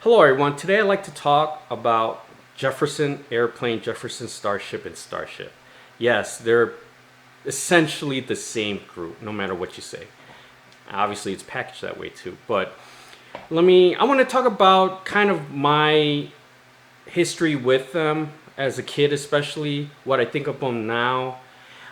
Hello everyone, today I'd like to talk about Jefferson Airplane, Jefferson Starship, and Starship. Yes, they're essentially the same group, no matter what you say. Obviously it's packaged that way too, but I want to talk about kind of my history with them as a kid, especially what I think of them now.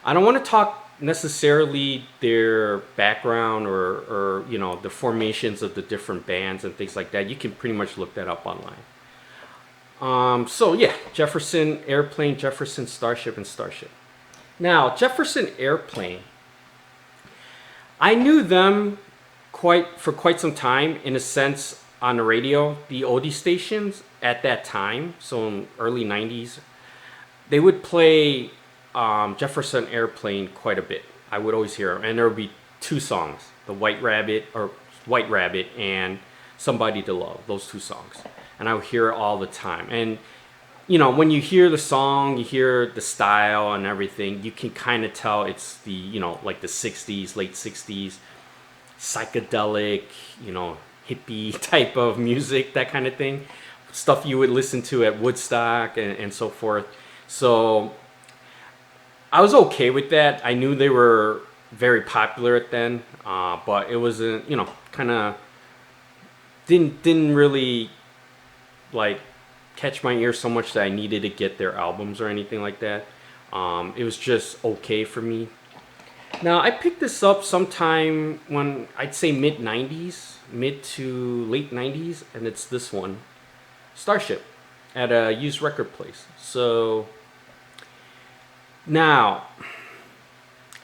I don't want to talk necessarily their background or the formations of the different bands and things like that. You can pretty much look that up online. So yeah, Jefferson Airplane, Jefferson Starship, and Starship. Now, Jefferson Airplane, I knew them for quite some time, in a sense, on the radio. The oldie stations at that time, so in early 90s, they would play Jefferson Airplane quite a bit. I would always hear them, and there would be two songs: the White Rabbit and Somebody to Love. Those two songs, and I would hear it all the time. And when you hear the song, you hear the style and everything. You can kind of tell it's the like the '60s, late '60s, psychedelic, hippie type of music, that kind of thing. Stuff you would listen to at Woodstock and so forth. So I was okay with that. I knew they were very popular at then, but it wasn't, kind of didn't really like catch my ear so much that I needed to get their albums or anything like that. It was just okay for me. Now, I picked this up sometime when I'd say mid to late 90s, and it's this one, Starship, at a used record place. So now,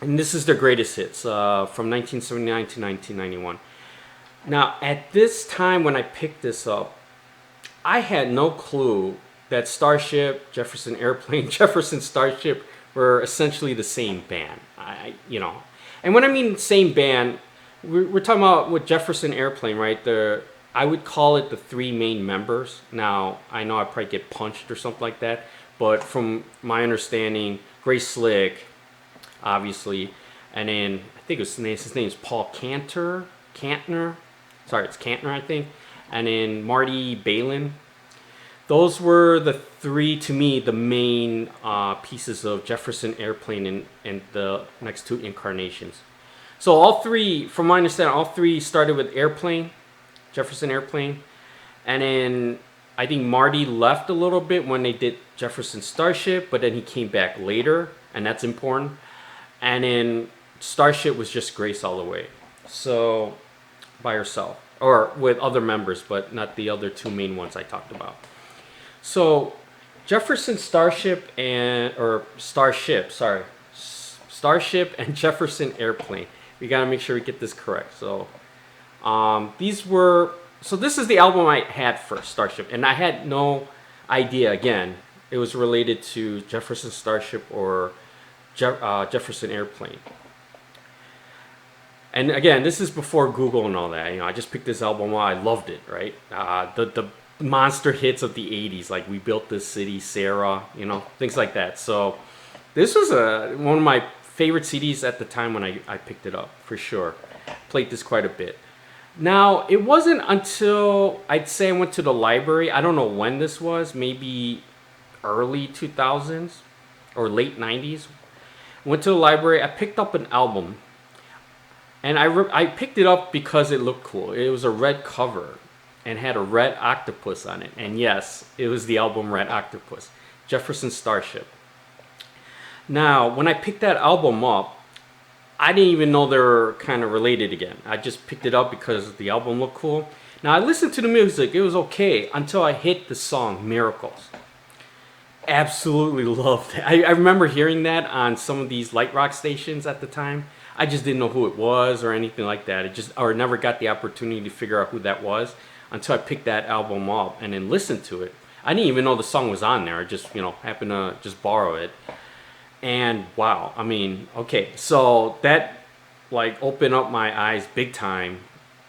and this is their greatest hits from 1979 to 1991. Now, at this time when I picked this up, I had no clue that Starship, Jefferson Airplane, Jefferson Starship were essentially the same band. And when I mean same band, we're talking about with Jefferson Airplane, right? I would call it the three main members. Now, I know I probably get punched or something like that, but from my understanding, Grace Slick, obviously, and then I think his name is Paul Kantner. Sorry, it's Kantner, I think. And then Marty Balin. Those were the three, to me, the main pieces of Jefferson Airplane and the next two incarnations. So all three, from my understanding, all three started with Airplane, Jefferson Airplane. And then I think Marty left a little bit when they did Jefferson Starship, but then he came back later, and that's important. And then Starship was just Grace all the way. So by herself, or with other members, but not the other two main ones I talked about. So Jefferson Starship and Starship and Jefferson Airplane. We gotta make sure we get this correct. So this is the album I had for Starship, and I had no idea. Again, it was related to Jefferson Starship or Jefferson Airplane. And again, this is before Google and all that. I just picked this album up. I loved it, right? The monster hits of the 80s, like We Built This City, Sarah, things like that. So this was one of my favorite CDs at the time when I picked it up, for sure. Played this quite a bit. Now, it wasn't until I'd say I went to the library. I don't know when this was, maybe early 2000s or late 90s. Went to the library. I picked up an album. And I picked it up because it looked cool. It was a red cover and had a red octopus on it. And yes, it was the album Red Octopus, Jefferson Starship. Now, when I picked that album up, I didn't even know they were kind of related again. I just picked it up because the album looked cool. Now, I listened to the music. It was okay until I hit the song Miracles. Absolutely loved it. I remember hearing that on some of these light rock stations at the time. I just didn't know who it was or anything like that. Or never got the opportunity to figure out who that was until I picked that album up and then listened to it. I didn't even know the song was on there. I just, happened to just borrow it. And wow, okay. So that opened up my eyes big time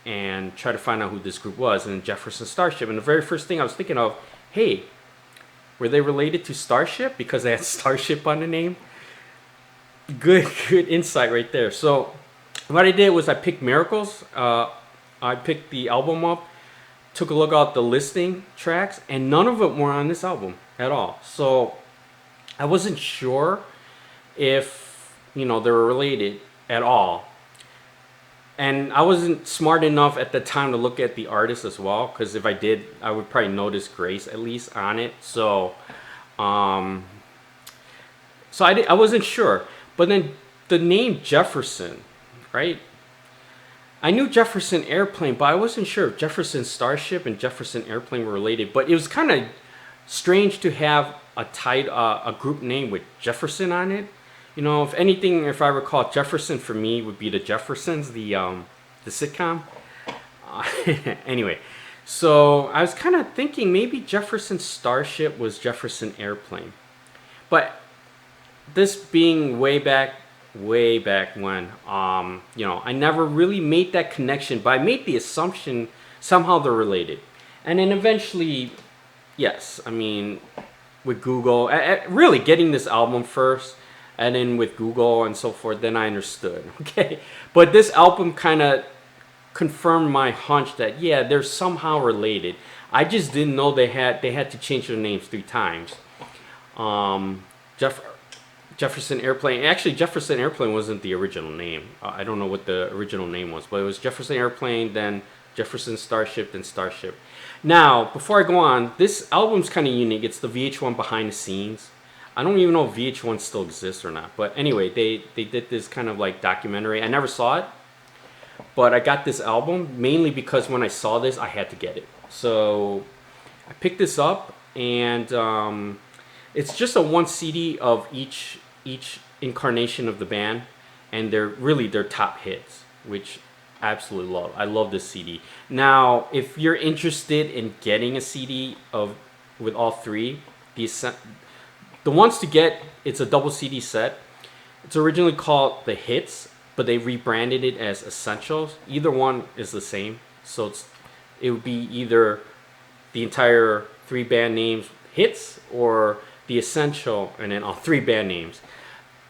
and tried to find out who this group was, and Jefferson Starship. And the very first thing I was thinking of, hey, were they related to Starship because they had Starship on the name? Good insight right there. So what I did was I picked Miracles. I picked the album up, took a look at the listing tracks, and none of them were on this album at all. So I wasn't sure if they were related at all. And I wasn't smart enough at the time to look at the artist as well, because if I did, I would probably notice Grace at least on it. Um, so I wasn't sure. But then the name Jefferson, right? I knew Jefferson Airplane, but I wasn't sure if Jefferson Starship and Jefferson Airplane were related. But it was kind of strange to have a group name with Jefferson on it. If anything, if I recall, Jefferson for me would be the Jeffersons, the sitcom. Anyway, so I was kind of thinking maybe Jefferson Starship was Jefferson Airplane, but this being way back when, I never really made that connection, but I made the assumption somehow they're related, and then eventually, yes, I mean, with Google, really getting this album first. And then with Google and so forth, then I understood. Okay, but this album kind of confirmed my hunch that yeah, they're somehow related. I just didn't know they had to change their names 3 times. Jefferson Airplane. Actually, Jefferson Airplane wasn't the original name. I don't know what the original name was, but it was Jefferson Airplane, then Jefferson Starship, then Starship. Now, before I go on, this album's kind of unique. It's the VH1 behind the scenes. I don't even know if VH1 still exists or not. But anyway, they did this kind of like documentary. I never saw it, but I got this album mainly because when I saw this, I had to get it. So I picked this up, and it's just a 1 CD of each incarnation of the band, and they're really their top hits, which I absolutely love. I love this CD. Now, if you're interested in getting a CD with all 3, the ones to get, it's a double CD set. It's originally called The Hits, but they rebranded it as Essentials. Either one is the same. So it would be either the entire 3 band names hits or the Essential and then all 3 band names.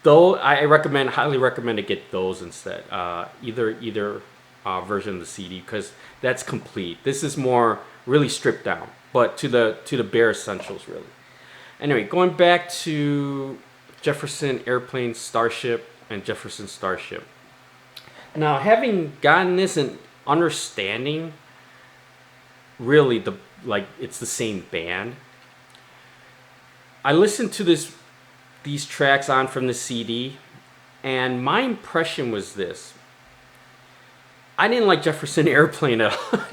Though I highly recommend to get those instead. Either version of the CD, because that's complete. This is more really stripped down, but to the bare essentials really. Anyway, going back to Jefferson Airplane, Starship, and Jefferson Starship. Now, having gotten this and understanding, really it's the same band. I listened to these tracks on from the CD, and my impression was this: I didn't like Jefferson Airplane at all.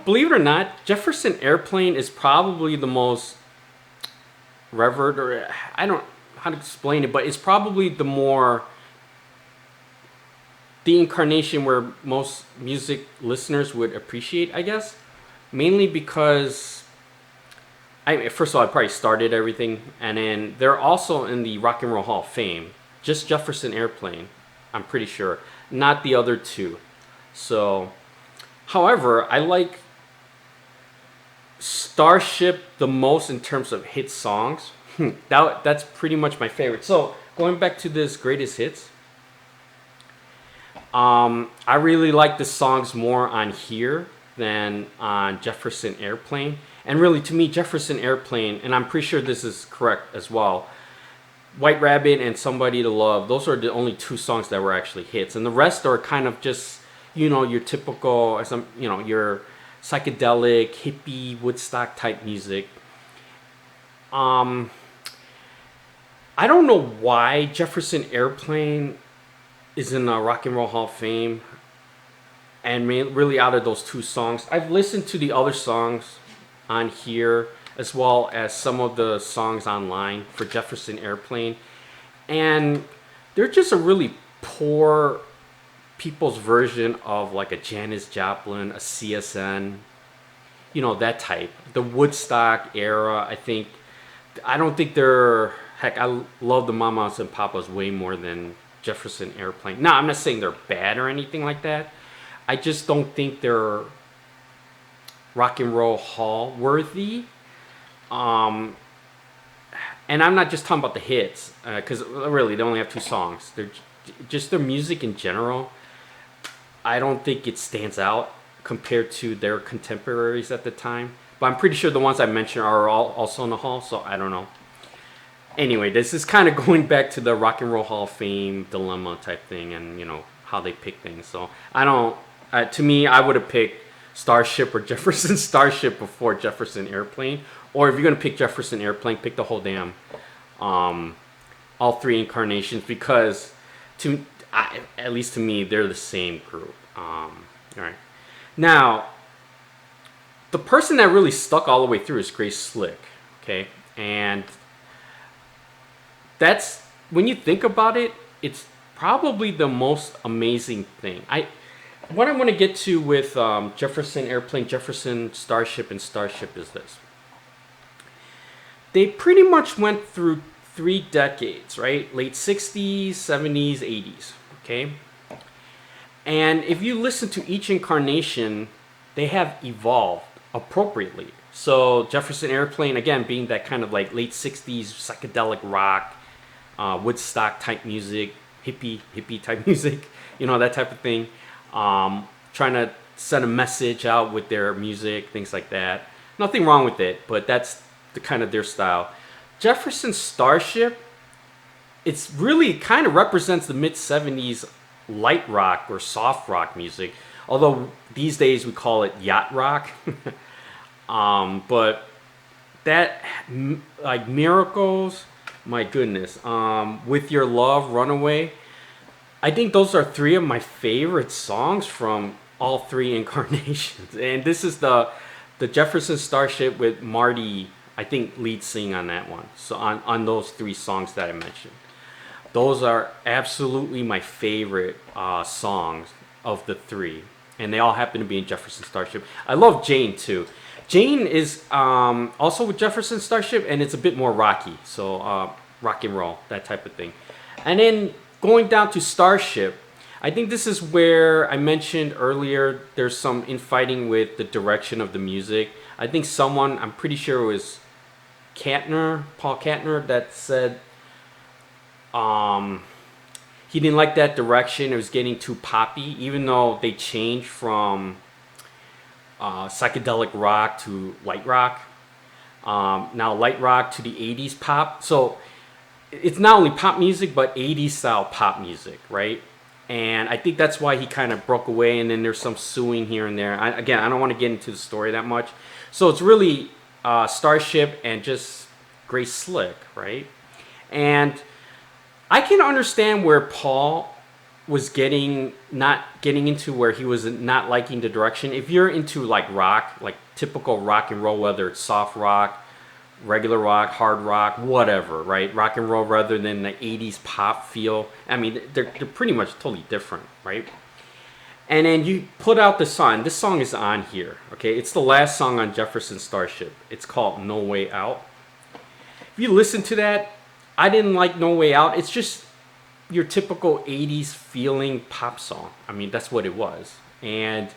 Believe it or not, Jefferson Airplane is probably the most revered, or I don't know how to explain it, but it's probably the incarnation where most music listeners would appreciate, I guess. Mainly because first of all, I probably started everything, and then they're also in the Rock and Roll Hall of Fame. Just Jefferson Airplane, I'm pretty sure, not the other 2. So, however, I like Starship the most in terms of hit songs. That's pretty much my favorite. So going back to this greatest hits, I really like the songs more on here than on Jefferson Airplane. And really, to me, Jefferson Airplane, and I'm pretty sure this is correct as well, White Rabbit and Somebody to Love, those are the only 2 songs that were actually hits, and the rest are kind of just your typical your psychedelic, hippie, Woodstock type music. I don't know why Jefferson Airplane is in the Rock and Roll Hall of Fame, and really out of those 2 songs. I've listened to the other songs on here as well as some of the songs online for Jefferson Airplane, and they're just a really poor people's version of like a Janis Joplin, a CSN, that type. The Woodstock era, I don't think they're, heck, I love the Mamas and Papas way more than Jefferson Airplane. Now, I'm not saying they're bad or anything like that. I just don't think they're Rock and Roll Hall worthy. And I'm not just talking about the hits, because really they only have 2 songs. They're just their music in general. I don't think it stands out compared to their contemporaries at the time. But I'm pretty sure the ones I mentioned are all also in the hall, so I don't know. Anyway, this is kind of going back to the Rock and Roll Hall of Fame dilemma type thing, and how they pick things. So I don't. To me, I would have picked Starship or Jefferson Starship before Jefferson Airplane. Or if you're gonna pick Jefferson Airplane, pick the whole damn, all three incarnations, because at least to me, they're the same group. All right. Now, the person that really stuck all the way through is Grace Slick. Okay, and that's, when you think about it, it's probably the most amazing thing. What I want to get to with Jefferson Airplane, Jefferson Starship, and Starship is this. They pretty much went through 3 decades, right? Late 60s, 70s, 80s, okay? And if you listen to each incarnation, they have evolved appropriately. So Jefferson Airplane, again, being that kind of like late 60s psychedelic rock, Woodstock type music, hippie type music, that type of thing. Trying to send a message out with their music, things like that. Nothing wrong with it, but that's the kind of their style. Jefferson Starship, it's really kind of represents the mid-70s light rock or soft rock music, although these days we call it yacht rock. But that, like Miracles, my goodness, With Your Love, Runaway, I think those are 3 of my favorite songs from all 3 incarnations. And this is the Jefferson Starship with Marty, I think, lead sing on that one. So on those 3 songs that I mentioned. Those are absolutely my favorite songs of the 3. And they all happen to be in Jefferson Starship. I love Jane too. Jane is also with Jefferson Starship, and it's a bit more rocky. So rock and roll, that type of thing. And then going down to Starship, I think this is where I mentioned earlier there's some infighting with the direction of the music. I think someone, I'm pretty sure it was Paul Kantner, that said he didn't like that direction. It was getting too poppy, even though they changed from psychedelic rock to light rock. Now light rock to the 80s pop. So it's not only pop music, but 80s style pop music, right? And I think that's why he kind of broke away, and then there's some suing here and there. I don't want to get into the story that much. So it's really Starship and just Grace Slick, right? And I can understand where Paul was not getting into, where he was not liking the direction. If you're into like rock, like typical rock and roll, whether it's soft rock, regular rock, hard rock, whatever, right? Rock and roll rather than the 80s pop feel. I mean, they're pretty much totally different, right? And then you put out the song. This song is on here, okay? It's the last song on Jefferson Starship. It's called No Way Out. If you listen to that, I didn't like No Way Out. It's just your typical 80s feeling pop song. I mean, that's what it was. And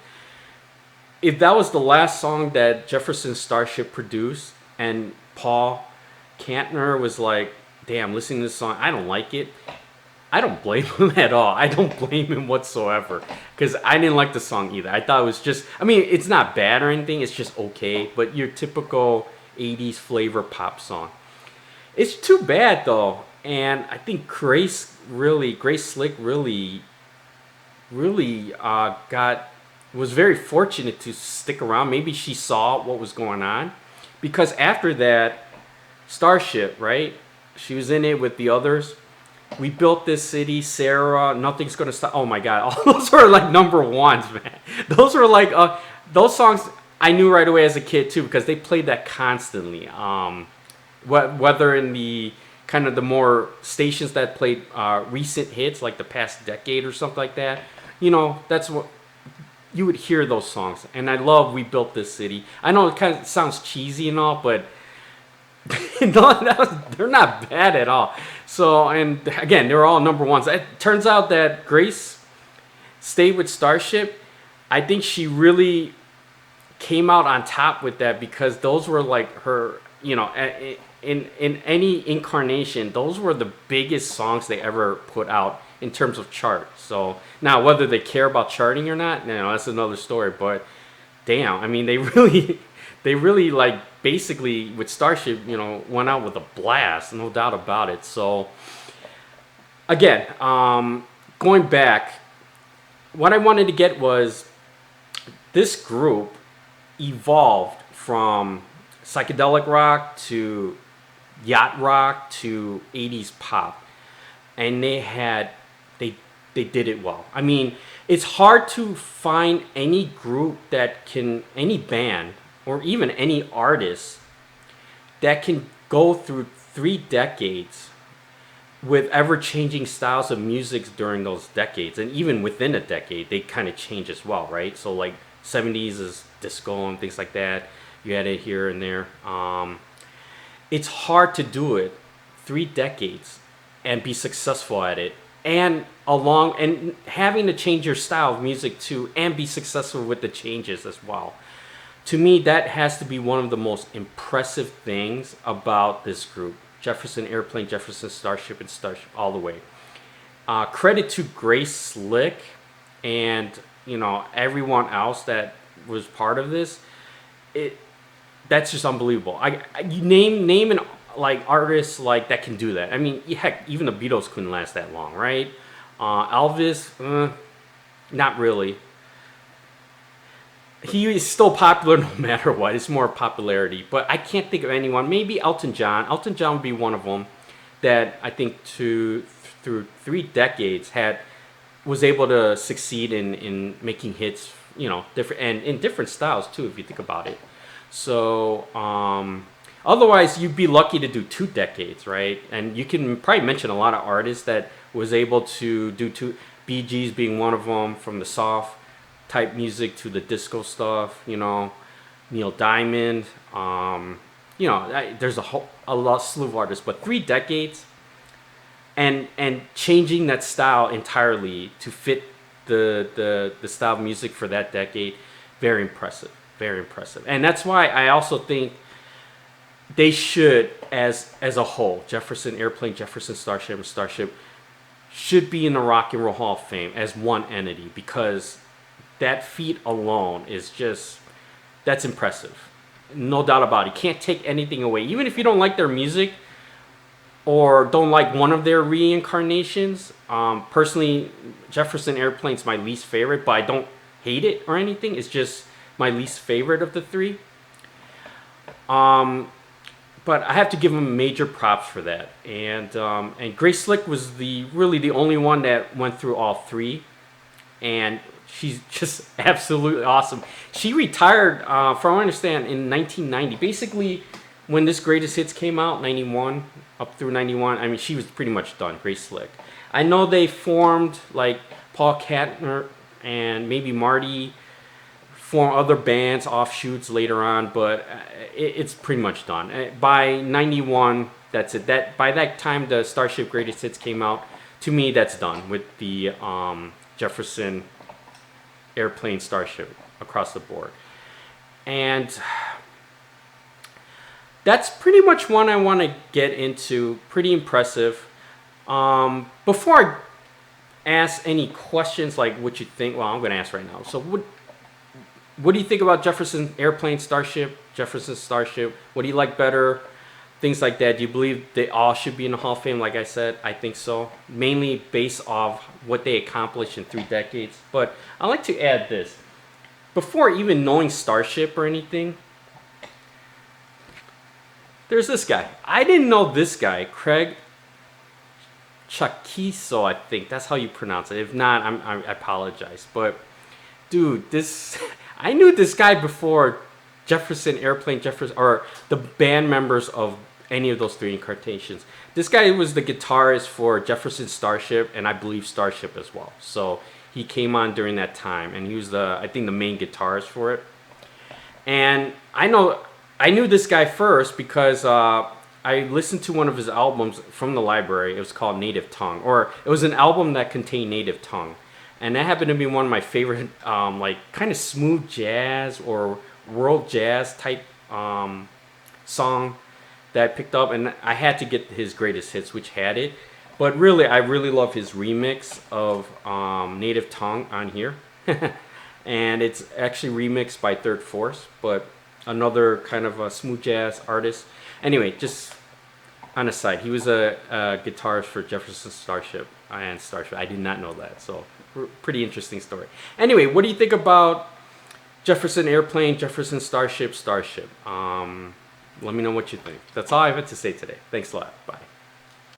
if that was the last song that Jefferson Starship produced, and Paul Kantner was like, damn, listening to this song, I don't like it, I don't blame him at all. I don't blame him whatsoever, because I didn't like the song either. I thought it was just, I mean, it's not bad or anything, it's just okay, but your typical 80s flavor pop song. It's too bad though, and I think Grace Slick really was very fortunate to stick around. Maybe she saw what was going on, because after that, Starship, right? She was in it with the others. We Built This City, Sarah, Nothing's Gonna Stop. Oh my God, all those were like number ones, man. Those were like those songs I knew right away as a kid too, because they played that constantly. Whether in the kind of the more stations that played recent hits, like the past decade or something like that, that's what you would hear, those songs. And I love We Built This City. I know it kind of sounds cheesy and all, but they're not bad at all. So, and again, they're all number ones. It turns out that Grace stayed with Starship. I think she really came out on top with that, because those were like her, in any incarnation, those were the biggest songs they ever put out in terms of chart. So now, whether they care about charting or not, that's another story. But damn, I mean, they really, they really like basically with Starship, you know, went out with a blast, no doubt about it. So again, going back, what I wanted to get was this group evolved from psychedelic rock to yacht rock to 80s pop, and they they did it well. I mean, it's hard to find any group that can, any band or even any artist that can go through 3 decades with ever-changing styles of music during those decades, and even within a decade they kind of change as well, right? So like 70s is disco and things like that, you had it here and there. It's hard to do it 3 decades and be successful at it, and along and having to change your style of music too and be successful with the changes as well. To me, that has to be one of the most impressive things about this group: Jefferson Airplane, Jefferson Starship, and Starship all the way. Credit to Grace Slick and, you know, everyone else that was part of this. That's just unbelievable. You name an like artists like that can do that. I mean, heck, even the Beatles couldn't last that long, right? Elvis, not really. He is still popular no matter what. It's more popularity. But I can't think of anyone. Maybe Elton John. Elton John would be one of them that I think through 3 decades was able to succeed in making hits, you know, different and in different styles too, if you think about it. So otherwise you'd be lucky to do 2 decades, right? And you can probably mention a lot of artists that was able to do two, Bee Gees being one of them, from the soft type music to the disco stuff, you know, Neil Diamond, you know, there's a lot slew of artists, but 3 decades and changing that style entirely to fit the style of music for that decade, very impressive, very impressive. And that's why I also think they should, as a whole, Jefferson Airplane, Jefferson Starship, and Starship should be in the Rock and Roll Hall of Fame as one entity, because that feat alone is just, that's impressive. No doubt about it. You can't take anything away. Even if you don't like their music or don't like one of their reincarnations. Personally, Jefferson Airplane's my least favorite, but I don't hate it or anything. It's just my least favorite of the three. But I have to give him major props for that. And Grace Slick was really the only one that went through all three. And she's just absolutely awesome. She retired, from what I understand, in 1990. Basically, when this Greatest Hits came out, 91, up through 91, I mean, she was pretty much done, Grace Slick. I know they formed, like, Paul Kantner and maybe Marty form other bands, offshoots later on, but it's pretty much done. By 91, that's it. By that time, the Starship Greatest Hits came out. To me, that's done with the Jefferson Airplane Starship across the board. And that's pretty much one I want to get into. Pretty impressive. Before I ask any questions like what you think, well, I'm going to ask right now. So what do you think about Jefferson Airplane Starship, Jefferson Starship? What do you like better? Things like that. Do you believe they all should be in the Hall of Fame? Like I said, I think so. Mainly based off what they accomplished in 3 decades. But I like to add this. Before even knowing Starship or anything, there's this guy. I didn't know this guy, Craig Chaquiso, I think. That's how you pronounce it. If not, I apologize. But, dude, I knew this guy before Jefferson Airplane, or the band members of any of those three incarnations. This guy was the guitarist for Jefferson Starship, and I believe Starship as well. So he came on during that time, and he was I think the main guitarist for it. And I knew this guy first because I listened to one of his albums from the library. It was called Native Tongue, or it was an album that contained Native Tongue. And that happened to be one of my favorite, like, kind of smooth jazz or world jazz type song that I picked up. And I had to get his Greatest Hits, which had it. But really, I really love his remix of Native Tongue on here. and it's actually remixed by Third Force, but another kind of a smooth jazz artist. Anyway, just on a side, he was a guitarist for Jefferson Starship and Starship. I did not know that, so pretty interesting story. Anyway, what do you think about Jefferson Airplane, Jefferson Starship, Starship? Let me know what you think. That's all I have to say today. Thanks a lot. Bye.